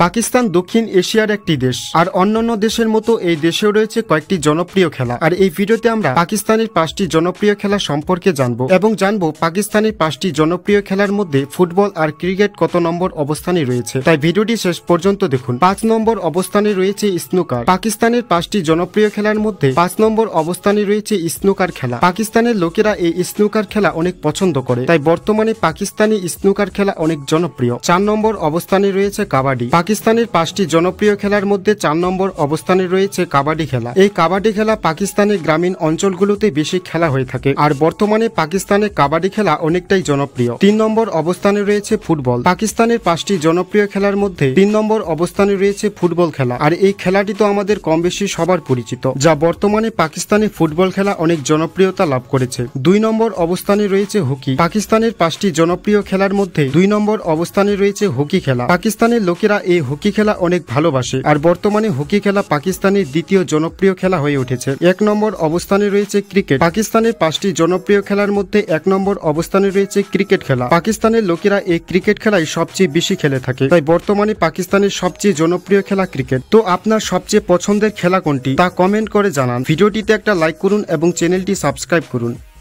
পাকিস্তান দক্ষিণ এশিয়ার একটি দেশ আর অন্যান্য দেশের মতো এই দেশেও রয়েছে কয়েকটি জনপ্রিয় খেলা। আর এই ভিডিওতে আমরা পাকিস্তানের 5টি জনপ্রিয় খেলা সম্পর্কে জানবো এবং জানবো পাকিস্তানের 5টি জনপ্রিয় খেলার মধ্যে ফুটবল আর ক্রিকেট কত নম্বর অবস্থানে রয়েছে। তাই ভিডিওটি শেষ পর্যন্ত দেখুন। 5 নম্বর অবস্থানে রয়েছে স্নুকার। পাকিস্তানের 5টি জনপ্রিয় খেলার মধ্যে 5 নম্বর অবস্থানে রয়েছে স্নুকার খেলা। পাকিস্তানের লোকেরা এই স্নুকার খেলা অনেক পছন্দ করে, তাই বর্তমানে পাকিস্তানি স্নুকার খেলা অনেক জনপ্রিয়। 4 নম্বর অবস্থানে রয়েছে কাবাডি। পাকিস্তানের 5টি জনপ্রিয় খেলার মধ্যে 4 নম্বর অবস্থানে রয়েছে কাবাডি খেলা। এই কাবাডি খেলা পাকিস্তানের গ্রামীণ অঞ্চলগুলোতে বেশি খেলা হয়ে থাকে আর বর্তমানে পাকিস্তানে কাবাডি খেলা অনেকটাই জনপ্রিয়। 3 নম্বর অবস্থানে রয়েছে ফুটবল। পাকিস্তানের 5টি জনপ্রিয় খেলার মধ্যে 3 নম্বর অবস্থানে রয়েছে ফুটবল খেলা। আর এই খেলাটি তো আমাদের কম বেশি সবার পরিচিত, যা বর্তমানে পাকিস্তানে ফুটবল খেলা অনেক জনপ্রিয়তা লাভ করেছে। 2 নম্বর অবস্থানে রয়েছে হকি। পাকিস্তানের 5টি জনপ্রিয় খেলার মধ্যে 2 নম্বর অবস্থানে রয়েছে হকি খেলা। পাকিস্তানের লোকেরা এই হকি খেলা অনেক ভালোবাসে আর বর্তমানে হকি খেলা পাকিস্তানের দ্বিতীয় জনপ্রিয় খেলা হয়ে উঠেছে। 1 নম্বর অবস্থানে রয়েছে ক্রিকেট। পাকিস্তানের 5টি জনপ্রিয় খেলার মধ্যে 1 নম্বর অবস্থানে রয়েছে ক্রিকেট খেলা। পাকিস্তানের লোকেরা এই ক্রিকেট খেলাই সবচেয়ে বেশি খেলে থাকে, তাই বর্তমানে পাকিস্তানের সবচেয়ে জনপ্রিয় খেলা ক্রিকেট। তো আপনার সবচেয়ে পছন্দের খেলা কোনটি তা কমেন্ট করে জানান। ভিডিওটিতে একটা লাইক করুন এবং চ্যানেলটি সাবস্ক্রাইব করুন।